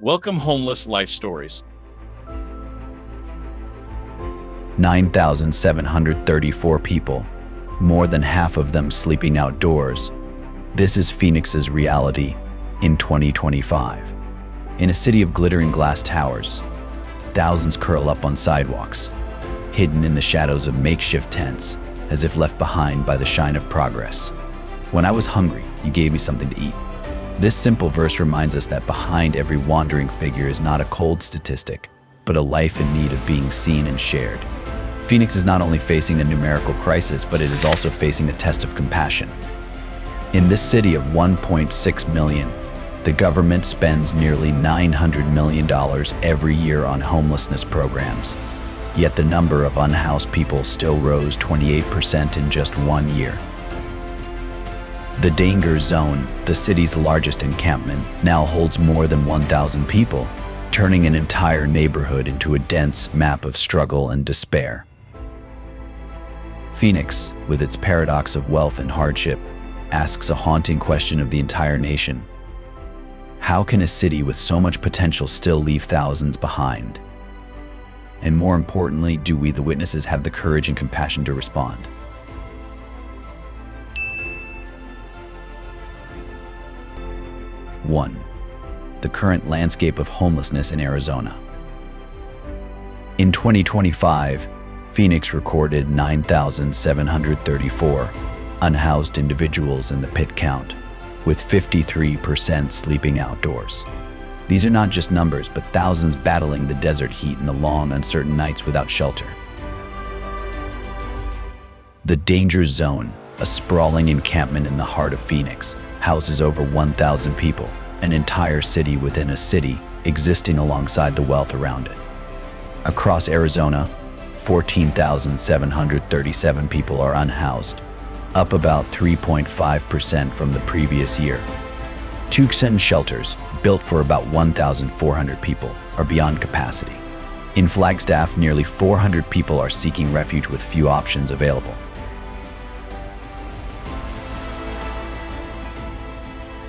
Welcome Homeless Life Stories. 9,734 people, more than half of them sleeping outdoors. This is Phoenix's reality in 2025. In a city of glittering glass towers, thousands curl up on sidewalks, hidden in the shadows of makeshift tents, as if left behind by the shine of progress. When I was hungry, you gave me something to eat. This simple verse reminds us that behind every wandering figure is not a cold statistic, but a life in need of being seen and shared. Phoenix is not only facing a numerical crisis, but it is also facing a test of compassion. In this city of 1.6 million, the government spends nearly $900 million every year on homelessness programs. Yet the number of unhoused people still rose 28% in just 1 year. The danger zone, the city's largest encampment, now holds more than 1,000 people, turning an entire neighborhood into a dense map of struggle and despair. Phoenix, with its paradox of wealth and hardship, asks a haunting question of the entire nation. How can a city with so much potential still leave thousands behind? And more importantly, do we, the witnesses, have the courage and compassion to respond? One, the current landscape of homelessness in Arizona. In 2025, Phoenix recorded 9,734 unhoused individuals in the pit count, with 53% sleeping outdoors. These are not just numbers, but thousands battling the desert heat and the long, uncertain nights without shelter. The danger zone, a sprawling encampment in the heart of Phoenix, houses over 1,000 people, an entire city within a city existing alongside the wealth around it. Across Arizona, 14,737 people are unhoused, up about 3.5% from the previous year. Tucson shelters, built for about 1,400 people, are beyond capacity. In Flagstaff, nearly 400 people are seeking refuge with few options available.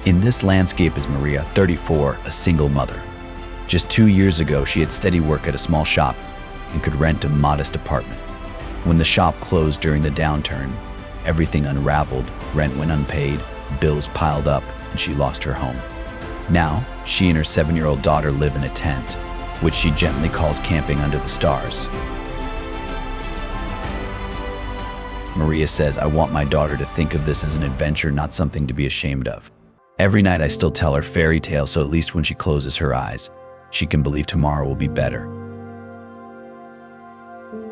In this landscape is Maria, 34, a single mother. Just 2 years ago, she had steady work at a small shop and could rent a modest apartment. When the shop closed during the downturn, everything unraveled, rent went unpaid, bills piled up, and she lost her home. Now, she and her 7-year-old daughter live in a tent, which she gently calls camping under the stars. Maria says, "I want my daughter to think of this as an adventure, not something to be ashamed of. Every night I still tell her fairy tales, so at least when she closes her eyes, she can believe tomorrow will be better."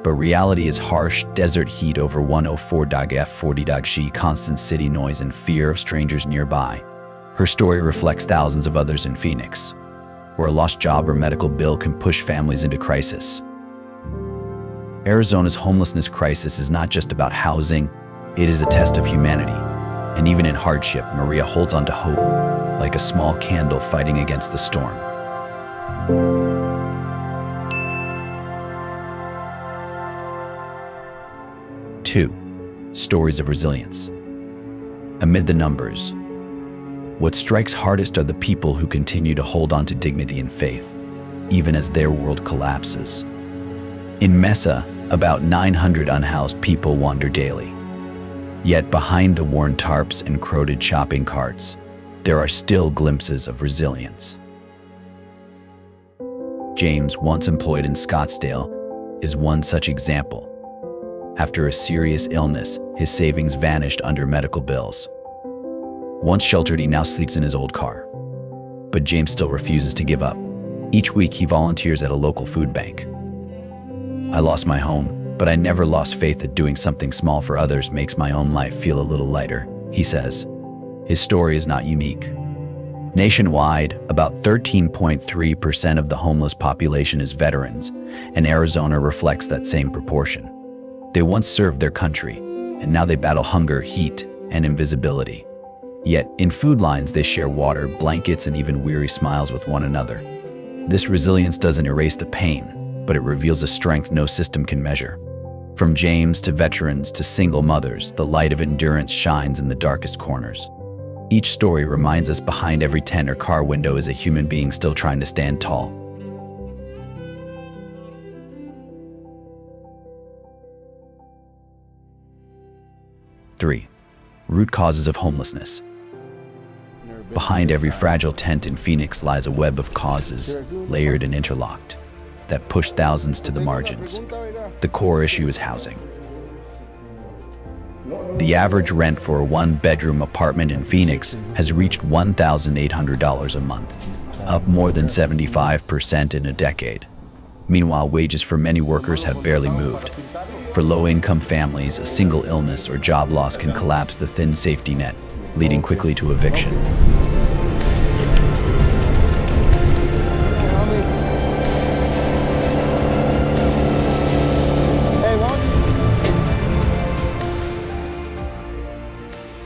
But reality is harsh: desert heat over 104°F, 40°C, constant city noise, and fear of strangers nearby. Her story reflects thousands of others in Phoenix, where a lost job or medical bill can push families into crisis. Arizona's homelessness crisis is not just about housing, it is a test of humanity. And even in hardship, Maria holds on to hope, like a small candle fighting against the storm. Two, stories of resilience. Amid the numbers, what strikes hardest are the people who continue to hold on to dignity and faith, even as their world collapses. In Mesa, about 900 unhoused people wander daily. Yet behind the worn tarps and crowded shopping carts, there are still glimpses of resilience. James, once employed in Scottsdale, is one such example. After a serious illness, his savings vanished under medical bills. Once sheltered, he now sleeps in his old car. But James still refuses to give up. Each week, he volunteers at a local food bank. "I lost my home, but I never lost faith that doing something small for others makes my own life feel a little lighter," he says. His story is not unique. Nationwide, about 13.3% of the homeless population is veterans, and Arizona reflects that same proportion. They once served their country, and now they battle hunger, heat, and invisibility. Yet, in food lines, they share water, blankets, and even weary smiles with one another. This resilience doesn't erase the pain, but it reveals a strength no system can measure. From James to veterans to single mothers, the light of endurance shines in the darkest corners. Each story reminds us behind every tent or car window is a human being still trying to stand tall. Three, root causes of homelessness. Behind every fragile tent in Phoenix lies a web of causes, layered and interlocked, that push thousands to the margins. The core issue is housing. The average rent for a one-bedroom apartment in Phoenix has reached $1,800 a month, up more than 75% in a decade. Meanwhile, wages for many workers have barely moved. For low-income families, a single illness or job loss can collapse the thin safety net, leading quickly to eviction.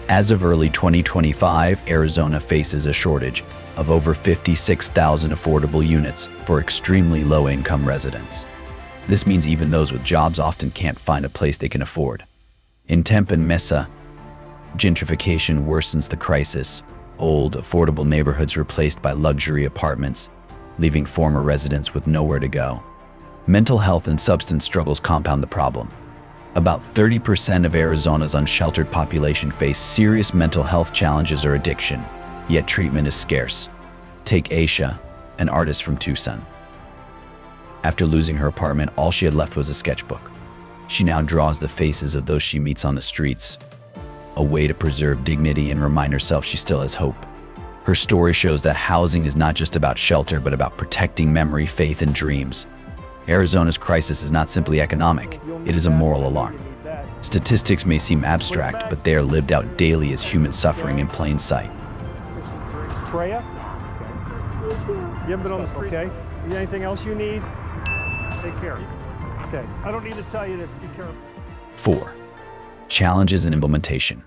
As of early 2025, Arizona faces a shortage of over 56,000 affordable units for extremely low-income residents. This means even those with jobs often can't find a place they can afford. In Tempe and Mesa, gentrification worsens the crisis. Old, affordable neighborhoods replaced by luxury apartments, leaving former residents with nowhere to go. Mental health and substance struggles compound the problem. About 30% of Arizona's unsheltered population face serious mental health challenges or addiction, yet treatment is scarce. Take Aisha, an artist from Tucson. After losing her apartment, all she had left was a sketchbook. She now draws the faces of those she meets on the streets, a way to preserve dignity and remind herself she still has hope. Her story shows that housing is not just about shelter, but about protecting memory, faith, and dreams. Arizona's crisis is not simply economic, it is a moral alarm. Statistics may seem abstract, but they are lived out daily as human suffering in plain sight. Treya? You haven't been on the street? Okay. Anything else you need? Take care. Okay. I don't need to tell you to be careful. 4. Challenges in implementation.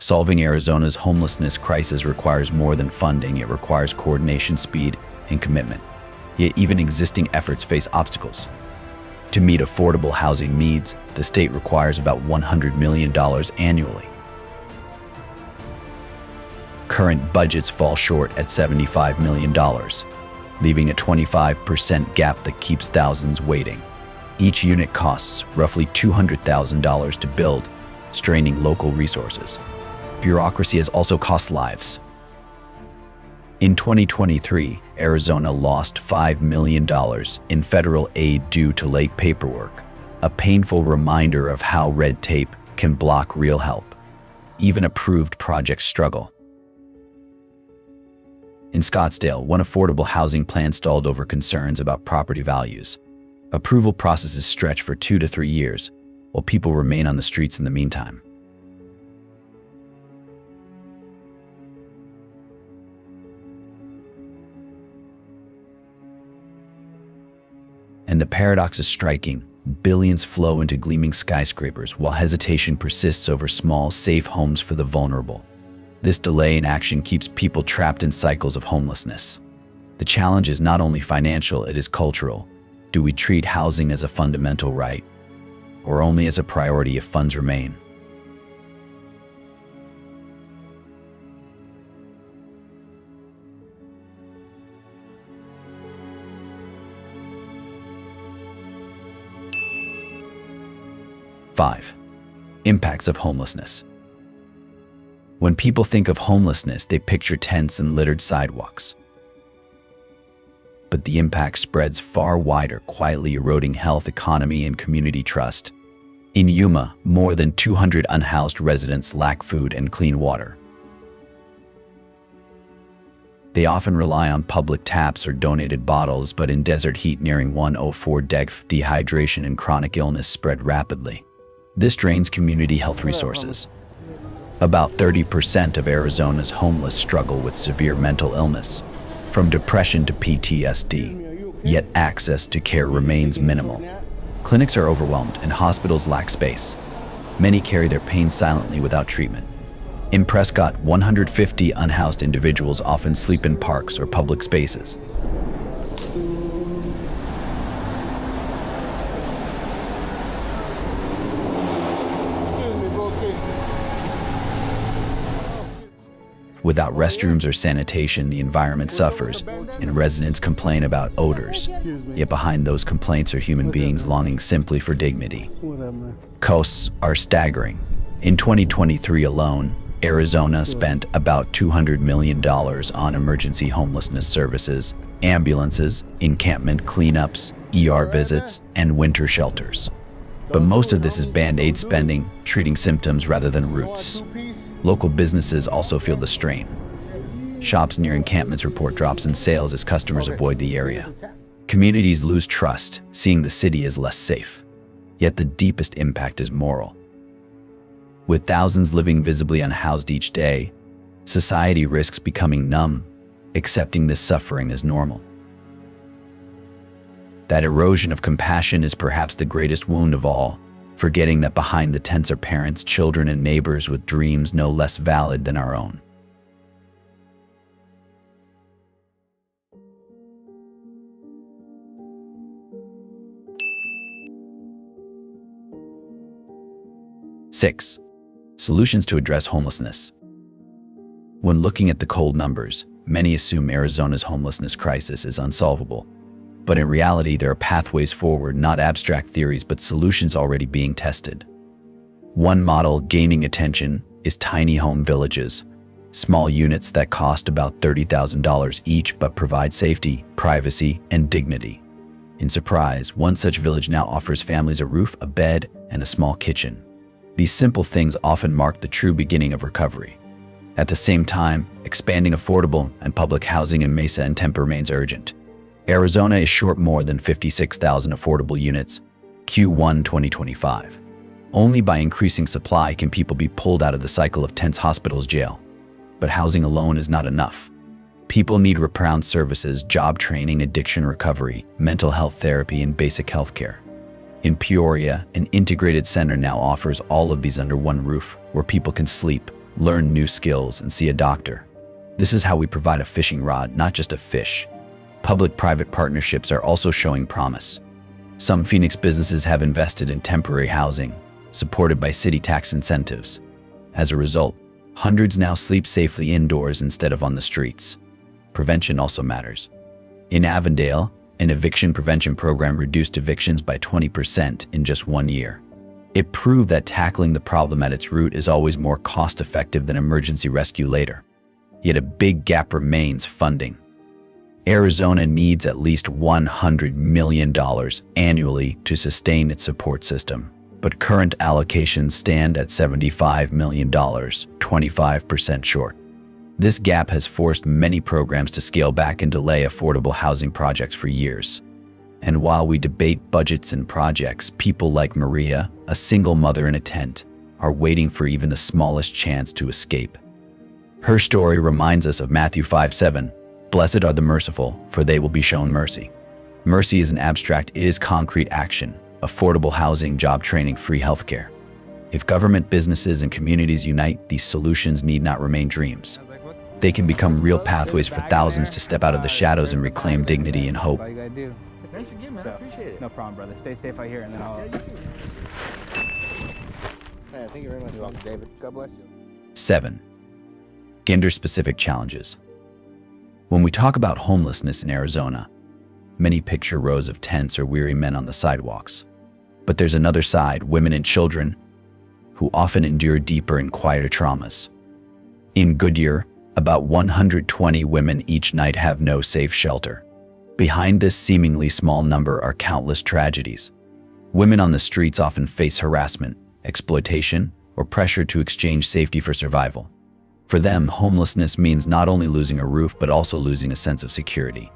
Solving Arizona's homelessness crisis requires more than funding. It requires coordination, speed, and commitment. Yet even existing efforts face obstacles. To meet affordable housing needs, the state requires about $100 million annually. Current budgets fall short at $75 million, leaving a 25% gap that keeps thousands waiting. Each unit costs roughly $200,000 to build, straining local resources. Bureaucracy has also cost lives. In 2023, Arizona lost $5 million in federal aid due to late paperwork, a painful reminder of how red tape can block real help. Even approved projects struggle. In Scottsdale, one affordable housing plan stalled over concerns about property values. Approval processes stretch for 2 to 3 years, while people remain on the streets in the meantime. And the paradox is striking. Billions flow into gleaming skyscrapers while hesitation persists over small, safe homes for the vulnerable. This delay in action keeps people trapped in cycles of homelessness. The challenge is not only financial, it is cultural. Do we treat housing as a fundamental right, or only as a priority if funds remain? Five, impacts of homelessness. When people think of homelessness, they picture tents and littered sidewalks. but the impact spreads far wider, quietly eroding health, economy, and community trust. In Yuma, more than 200 unhoused residents lack food and clean water. They often rely on public taps or donated bottles, but in desert heat nearing 104 degrees, dehydration and chronic illness spread rapidly. This drains community health resources. About 30% of Arizona's homeless struggle with severe mental illness, from depression to PTSD, yet access to care remains minimal. Clinics are overwhelmed and hospitals lack space. Many carry their pain silently without treatment. In Prescott, 150 unhoused individuals often sleep in parks or public spaces. Without restrooms or sanitation, the environment suffers, and residents complain about odors. Yet behind those complaints are human beings longing simply for dignity. Costs are staggering. In 2023 alone, Arizona spent about $200 million on emergency homelessness services, ambulances, encampment cleanups, ER visits, and winter shelters. But most of this is band-aid spending, treating symptoms rather than roots. Local businesses also feel the strain. Shops near encampments report drops in sales as customers avoid the area. Communities lose trust, seeing the city as less safe. Yet the deepest impact is moral. With thousands living visibly unhoused each day, society risks becoming numb, accepting this suffering as normal. That erosion of compassion is perhaps the greatest wound of all, forgetting that behind the tents are parents, children, and neighbors with dreams no less valid than our own. Six, solutions to address homelessness. When looking at the cold numbers, many assume Arizona's homelessness crisis is unsolvable. But in reality, there are pathways forward, not abstract theories, but solutions already being tested. One model gaining attention is tiny home villages, small units that cost about $30,000 each but provide safety, privacy, and dignity. In Surprise, one such village now offers families a roof, a bed, and a small kitchen. These simple things often mark the true beginning of recovery. At the same time, expanding affordable and public housing in Mesa and Tempe remains urgent. Arizona is short more than 56,000 affordable units, Q1 2025. Only by increasing supply can people be pulled out of the cycle of tents, hospitals, jail. But housing alone is not enough. People need wraparound services, job training, addiction recovery, mental health therapy, and basic health care. In Peoria, an integrated center now offers all of these under one roof, where people can sleep, learn new skills, and see a doctor. This is how we provide a fishing rod, not just a fish. Public-private partnerships are also showing promise. Some Phoenix businesses have invested in temporary housing, supported by city tax incentives. As a result, hundreds now sleep safely indoors instead of on the streets. Prevention also matters. In Avondale, an eviction prevention program reduced evictions by 20% in just 1 year. It proved that tackling the problem at its root is always more cost-effective than emergency rescue later. Yet a big gap remains: funding. Arizona needs at least $100 million annually to sustain its support system, but current allocations stand at $75 million, 25% short. This gap has forced many programs to scale back and delay affordable housing projects for years. And while we debate budgets and projects, people like Maria, a single mother in a tent, are waiting for even the smallest chance to escape. Her story reminds us of Matthew 5:7. Blessed are the merciful, for they will be shown mercy. Mercy isn't abstract, it is concrete action: affordable housing, job training, free healthcare. If government, businesses, and communities unite, these solutions need not remain dreams. They can become real pathways for thousands to step out of the shadows and reclaim dignity and hope. Thanks again, man. I appreciate it. No problem, brother. Stay safe out here, and then I'll... Yeah, thank you very much. You're welcome, David. God bless you. 7. Gender-specific challenges. When we talk about homelessness in Arizona, many picture rows of tents or weary men on the sidewalks. But there's another side: women and children, who often endure deeper and quieter traumas. In Goodyear, about 120 women each night have no safe shelter. Behind this seemingly small number are countless tragedies. Women on the streets often face harassment, exploitation, or pressure to exchange safety for survival. For them, homelessness means not only losing a roof but also losing a sense of security.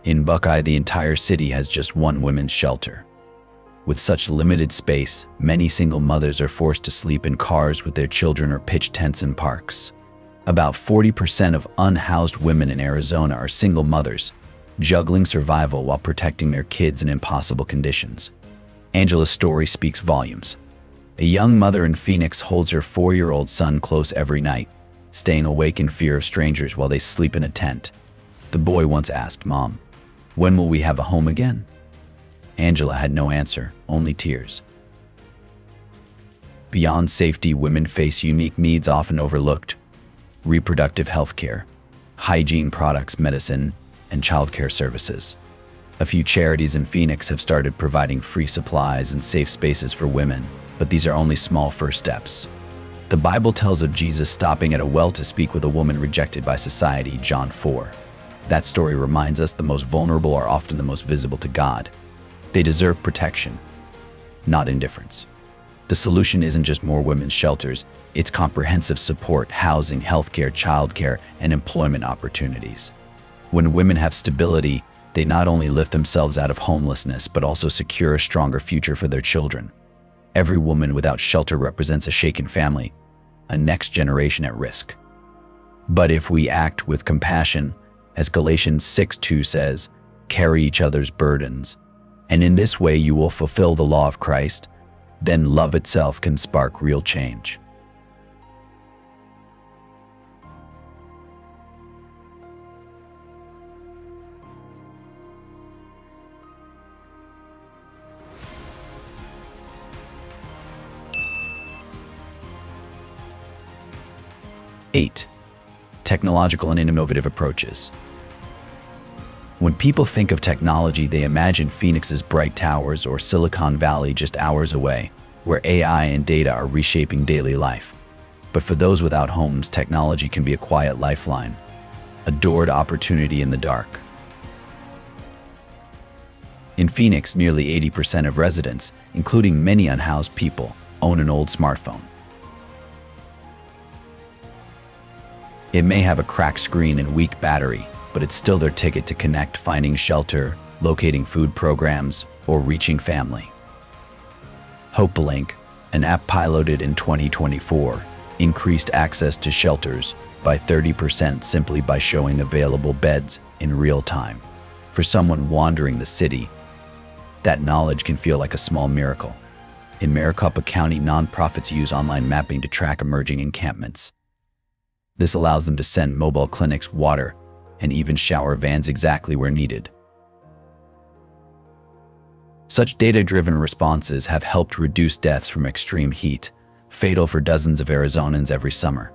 In Buckeye, the entire city has just one women's shelter. With such limited space, many single mothers are forced to sleep in cars with their children or pitch tents in parks. About 40% of unhoused women in Arizona are single mothers, juggling survival while protecting their kids in impossible conditions. Angela's story speaks volumes. A young mother in Phoenix holds her 4-year-old son close every night, staying awake in fear of strangers while they sleep in a tent. The boy once asked, "Mom, when will we have a home again?" Angela had no answer, only tears. Beyond safety, women face unique needs often overlooked: reproductive health care, hygiene products, medicine, and childcare services. A few charities in Phoenix have started providing free supplies and safe spaces for women, but these are only small first steps. The Bible tells of Jesus stopping at a well to speak with a woman rejected by society, John 4. That story reminds us the most vulnerable are often the most visible to God. They deserve protection, not indifference. The solution isn't just more women's shelters, it's comprehensive support, housing, healthcare, childcare, and employment opportunities. When women have stability, they not only lift themselves out of homelessness, but also secure a stronger future for their children. Every woman without shelter represents a shaken family, a next generation at risk. But if we act with compassion, as Galatians 6:2 says, carry each other's burdens, and in this way you will fulfill the law of Christ, then love itself can spark real change. Eight, technological and innovative approaches. When people think of technology, they imagine Phoenix's bright towers or Silicon Valley just hours away, where AI and data are reshaping daily life. But for those without homes, technology can be a quiet lifeline, a door to opportunity in the dark. In Phoenix, nearly 80% of residents, including many unhoused people, own an old smartphone. It may have a cracked screen and weak battery, but it's still their ticket to connect, finding shelter, locating food programs, or reaching family. HopeLink, an app piloted in 2024, increased access to shelters by 30% simply by showing available beds in real time. For someone wandering the city, that knowledge can feel like a small miracle. In Maricopa County, nonprofits use online mapping to track emerging encampments. This allows them to send mobile clinics, water, and even shower vans exactly where needed. Such data-driven responses have helped reduce deaths from extreme heat, fatal for dozens of Arizonans every summer.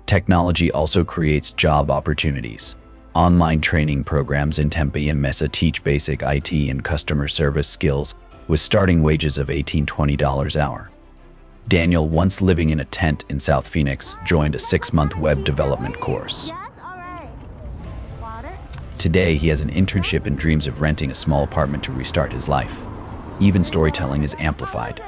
Technology also creates job opportunities. Online training programs in Tempe and Mesa teach basic IT and customer service skills with starting wages of $18–20 an hour. Daniel, once living in a tent in South Phoenix, joined a 6-month web development course. Today, he has an internship and dreams of renting a small apartment to restart his life. Even storytelling is amplified.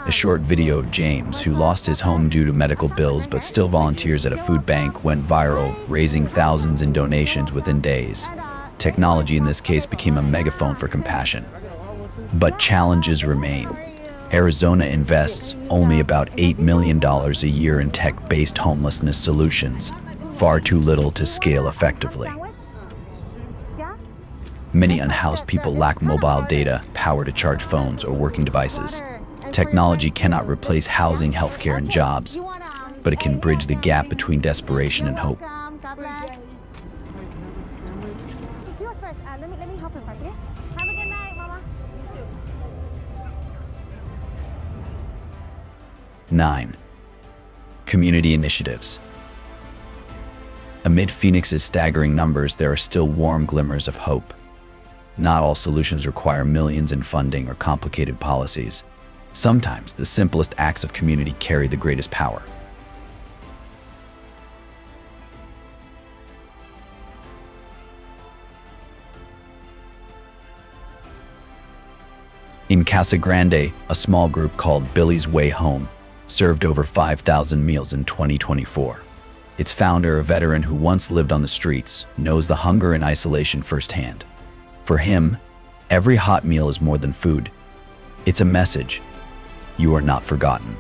A short video of James, who lost his home due to medical bills but still volunteers at a food bank, went viral, raising thousands in donations within days. Technology in this case became a megaphone for compassion. But challenges remain. Arizona invests only about $8 million a year in tech-based homelessness solutions, far too little to scale effectively. Many unhoused people lack mobile data, power to charge phones, or working devices. Technology cannot replace housing, healthcare, and jobs, but it can bridge the gap between desperation and hope. 9. Community initiatives. Amid Phoenix's staggering numbers, there are still warm glimmers of hope. Not all solutions require millions in funding or complicated policies. Sometimes the simplest acts of community carry the greatest power. In Casa Grande, a small group called Billy's Way Home served over 5,000 meals in 2024. Its founder, a veteran who once lived on the streets, knows the hunger and isolation firsthand. For him, every hot meal is more than food. It's a message. You are not forgotten.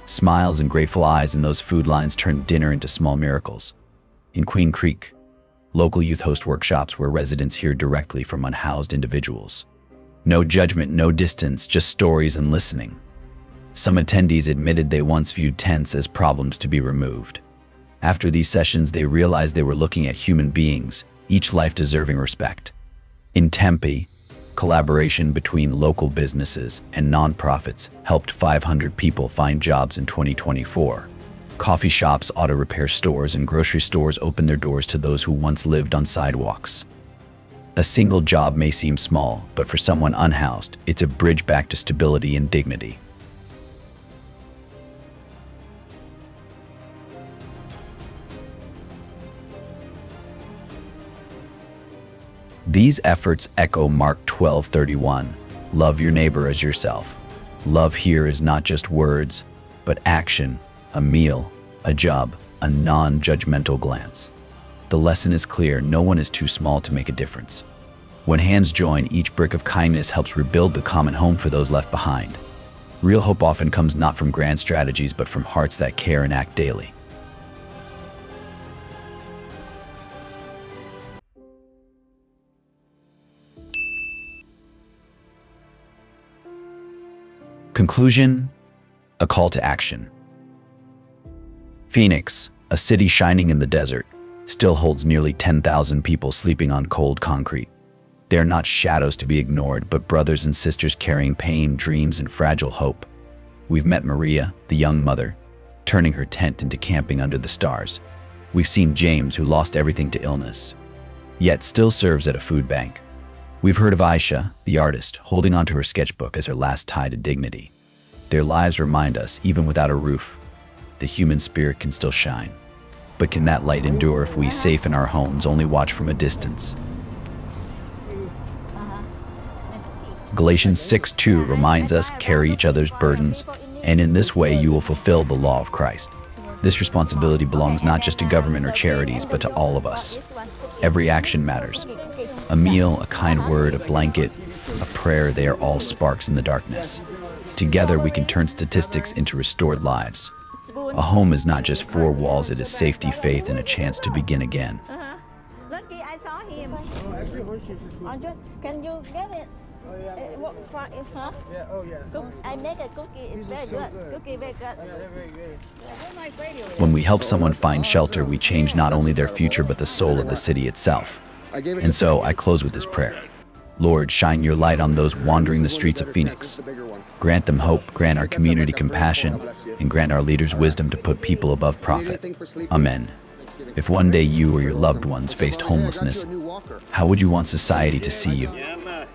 Smiles and grateful eyes in those food lines turn dinner into small miracles. In Queen Creek, local youth host workshops where residents hear directly from unhoused individuals. No judgment, no distance, just stories and listening. Some attendees admitted they once viewed tents as problems to be removed. After these sessions, they realized they were looking at human beings, each life deserving respect. In Tempe, collaboration between local businesses and nonprofits helped 500 people find jobs in 2024. Coffee shops, auto repair stores, and grocery stores opened their doors to those who once lived on sidewalks. A single job may seem small, but for someone unhoused, it's a bridge back to stability and dignity. These efforts echo Mark 12:31. Love your neighbor as yourself. Love here is not just words, but action, a meal, a job, a non-judgmental glance. The lesson is clear: no one is too small to make a difference. When hands join, each brick of kindness helps rebuild the common home for those left behind. Real hope often comes not from grand strategies, but from hearts that care and act daily. Conclusion, a call to action. Phoenix, a city shining in the desert, still holds nearly 10,000 people sleeping on cold concrete. They are not shadows to be ignored, but brothers and sisters carrying pain, dreams, and fragile hope. We've met Maria, the young mother, turning her tent into camping under the stars. We've seen James, who lost everything to illness, yet still serves at a food bank. We've heard of Aisha, the artist, holding onto her sketchbook as her last tie to dignity. Their lives remind us, even without a roof, the human spirit can still shine. But can that light endure if we, safe in our homes, only watch from a distance? Galatians 6:2 reminds us, carry each other's burdens, and in this way you will fulfill the law of Christ. This responsibility belongs not just to government or charities, but to all of us. Every action matters. A meal, a kind word, a blanket, a prayer, they are all sparks in the darkness. Together we can turn statistics into restored lives. A home is not just four walls, it is safety, faith, and a chance to begin again. Lucky I saw him. Can you get it? What for it, huh? Yeah, oh yeah. I make a cookie. It's very good. Cookie very good. Yeah, very good. When we help someone find shelter, we change not only their future, but the soul of the city itself. And so I close with this prayer. Lord, shine your light on those wandering the streets of Phoenix. Grant them hope, grant our community compassion, and grant our leaders wisdom to put people above profit. Amen. If one day you or your loved ones faced homelessness, how would you want society to see you?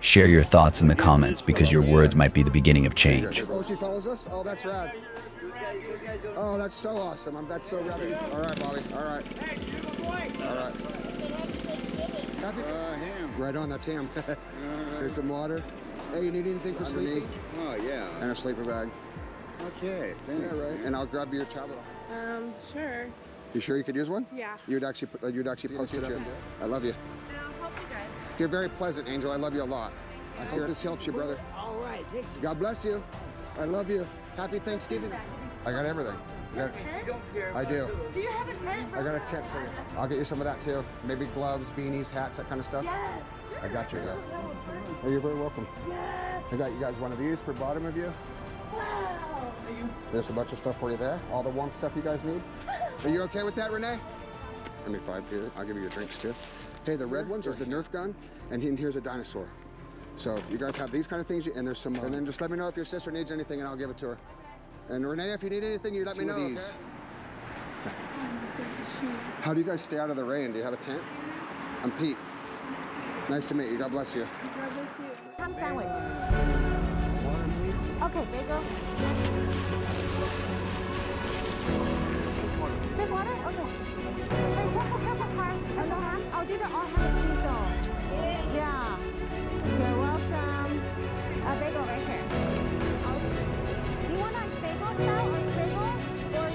Share your thoughts in the comments, because your words might be the beginning of change. Oh, she follows us? Oh, that's rad. Oh, that's so awesome. That's so rad. All right, Bobby. All right. All right. Happy? Right on, that's him. Here's some water. Hey, you need anything for sleeping? Oh, yeah. And a sleeper bag. Okay, thanks. Yeah, right. And I'll grab your tablet. Sure. You sure you could use one? Yeah. You'd actually post it. I love you. I'll help you guys. You're very pleasant, Angel. I love you a lot. I hope this helps you, brother. All right, thank you. God bless you. I love you. Happy Thanksgiving. I got everything. I do. Do you have a tent? I got a tent for you. I'll get you some of that too. Maybe gloves, beanies, hats, that kind of stuff. Yes. I got you. Oh, you're very welcome. Yes. I got you guys one of these for bottom of you. Wow. There's a bunch of stuff for you there. All the warm stuff you guys need. Are you okay with that, Renee? Give me 5 here. I'll give you your drinks too. Hey, the red ones is the Nerf gun, and here's a dinosaur. So you guys have these kind of things, and there's some. And then just let me know if your sister needs anything, and I'll give it to her. And Renee, if you need anything, you let me know. These. Okay? How do you guys stay out of the rain? Do you have a tent? I'm Pete. Nice to meet you. God bless you. Ham sandwich. Okay, bagel. Just water? Okay. Hey, careful, car. Oh, no ham? Oh, these are all ham and cheese though. Yeah. You're welcome. A bagel right here. You want a bagel style or bagel? Or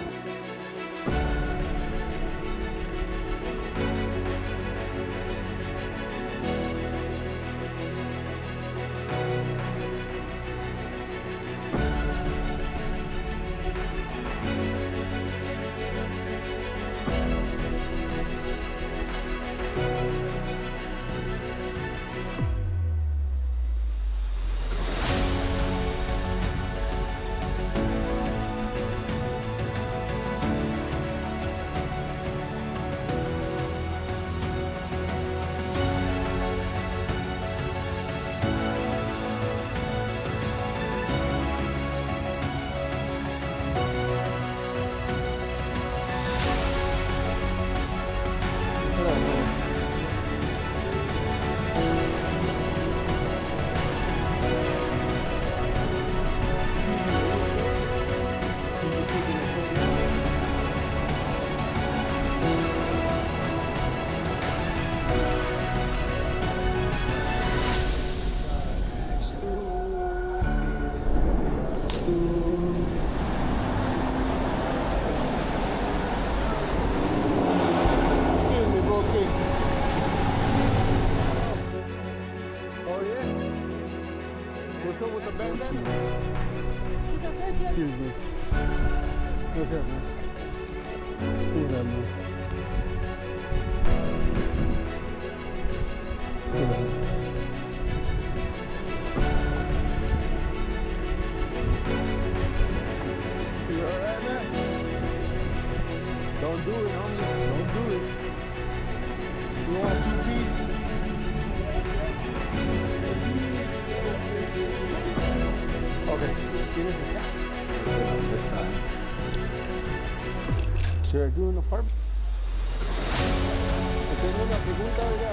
Excuse me, broski. Oh, yeah? What's up with the bandana? Excuse me. What's up, man? What's up, man? You alright, man? Don't do it, homie. Don't do it. You want 2-piece? Okay. Give us a tap. This side. Should I do an apartment? Tengo una pregunta, oiga.